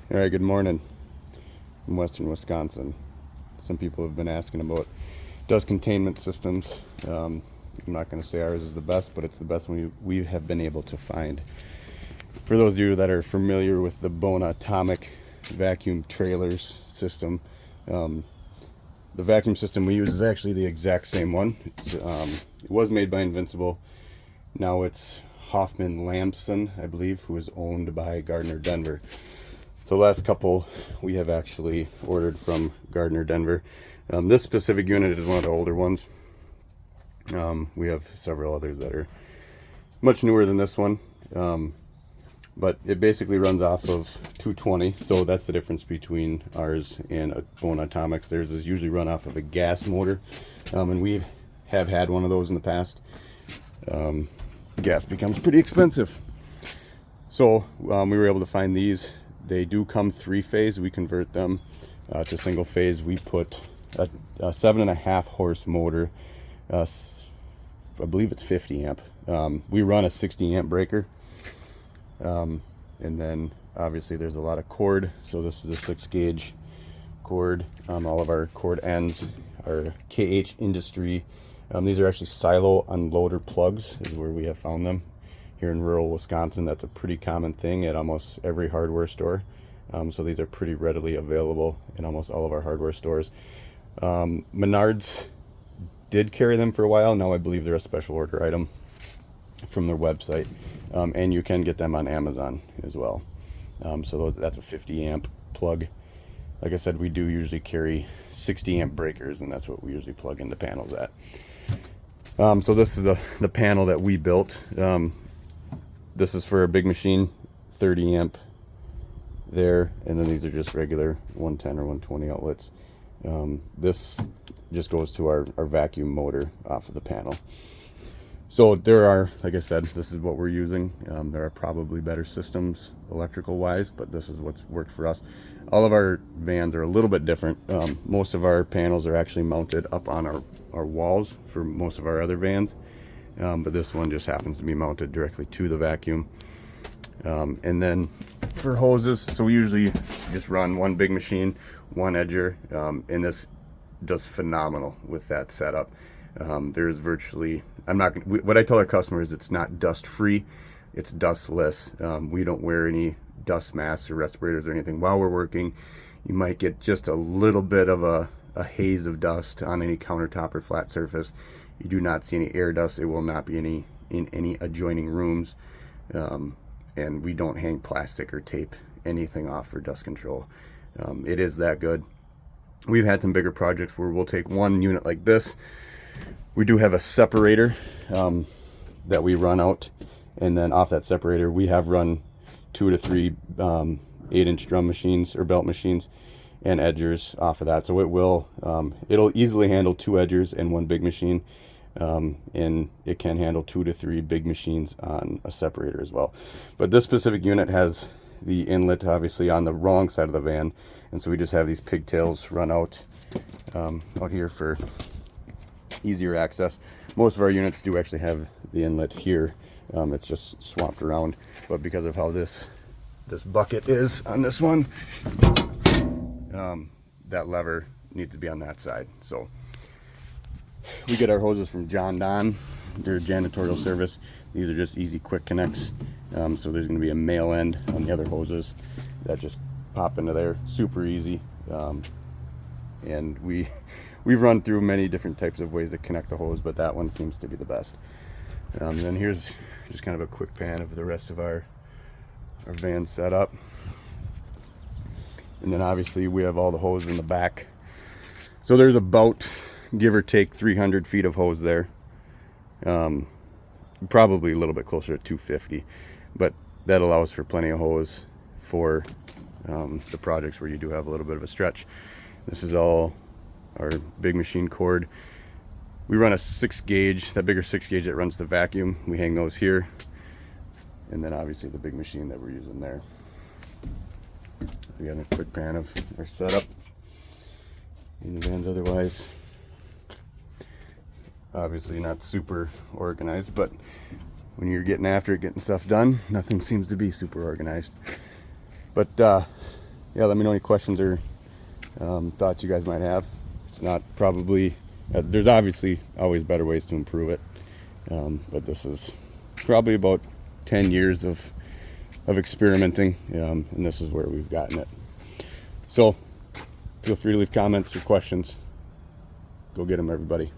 All right, good morning from western Wisconsin. Some people have been asking about dust containment systems. I'm not going to say ours is the best, but it's the best one we have been able to find. For those of you that are familiar with the Bona Atomic vacuum trailers system, the vacuum system we use is actually the exact same one. It was made by Invincible. Now it's Hoffman Lamson, I believe, who is owned by Gardner Denver. So the last couple we have actually ordered from Gardner Denver. This specific unit is one of the older ones. We have several others that are much newer than this one. But it basically runs off of 220, so that's the difference between ours and a Bona Atomics. Theirs is usually run off of a gas motor, and we have had one of those in the past. Gas becomes pretty expensive. So we were able to find these. They do come three-phase. We convert them to single phase. We put a 7.5 horse motor. I believe it's 50 amp. We run a 60 amp breaker. And then obviously there's a lot of cord. So this is a 6 gauge cord. All of our cord ends are KH Industry. These are actually silo unloader plugs is where we have found them. Here in rural Wisconsin, that's a pretty common thing at almost every hardware store. So these are pretty readily available in almost all of our hardware stores. Menards did carry them for a while. Now I believe they're a special order item from their website. And you can get them on Amazon as well. So that's a 50 amp plug. Like I said, we do usually carry 60 amp breakers, and that's what we usually plug into panels at. So this is the panel that we built. This is for a big machine, 30 amp there, and then these are just regular 110 or 120 outlets. This just goes to our vacuum motor off of the panel. So there are, like I said, this is what we're using. There are probably better systems electrical wise, but this is what's worked for us. All of our vans are a little bit different. Most of our panels are actually mounted up on our walls for most of our other vans. But this one just happens to be mounted directly to the vacuum. And then for hoses, so we usually just run one big machine, one edger, and this does phenomenal with that setup. There's virtually, what I tell our customers, it's not dust free, it's dustless. We don't wear any dust masks or respirators or anything while we're working. You might get just a little bit of a haze of dust on any countertop or flat surface. You do not see any air dust. It will not be in any adjoining rooms. And we don't hang plastic or tape anything off for dust control. It is that good. We've had some bigger projects where we'll take one unit like this. We do have a separator that we run out, and then off that separator we have run 2 to 3 8-inch drum machines or belt machines and edgers off of that. So it'll easily handle 2 edgers and 1 big machine. And it can handle 2 to 3 big machines on a separator as well. But this specific unit has the inlet obviously on the wrong side of the van, and so we just have these pigtails run out here for easier access. Most of our units do actually have the inlet here. It's just swapped around, but because of how this bucket is on this one, that lever needs to be on that side. So we get our hoses from John Don. They're a janitorial service. These are just easy quick connects. So there's going to be a male end on the other hoses that just pop into there. Super easy. And we've run through many different types of ways to connect the hose, but that one seems to be the best. And then here's just kind of a quick pan of the rest of our van setup. And then obviously we have all the hose in the back. So there's about, give or take, 300 feet of hose there. Probably a little bit closer to 250, but that allows for plenty of hose for the projects where you do have a little bit of a stretch. This is all our big machine cord. We run a 6 gauge, that bigger 6 gauge that runs the vacuum. We hang those here, and then obviously the big machine that we're using there. Again, a quick pan of our setup in the vans. Otherwise, obviously not super organized, but when you're getting after it, getting stuff done, nothing seems to be super organized. But yeah, let me know any questions or thoughts you guys might have. It's not probably, there's obviously always better ways to improve it, but this is probably about 10 years of experimenting, and this is where we've gotten it. So feel free to leave comments or questions. Go get them, everybody.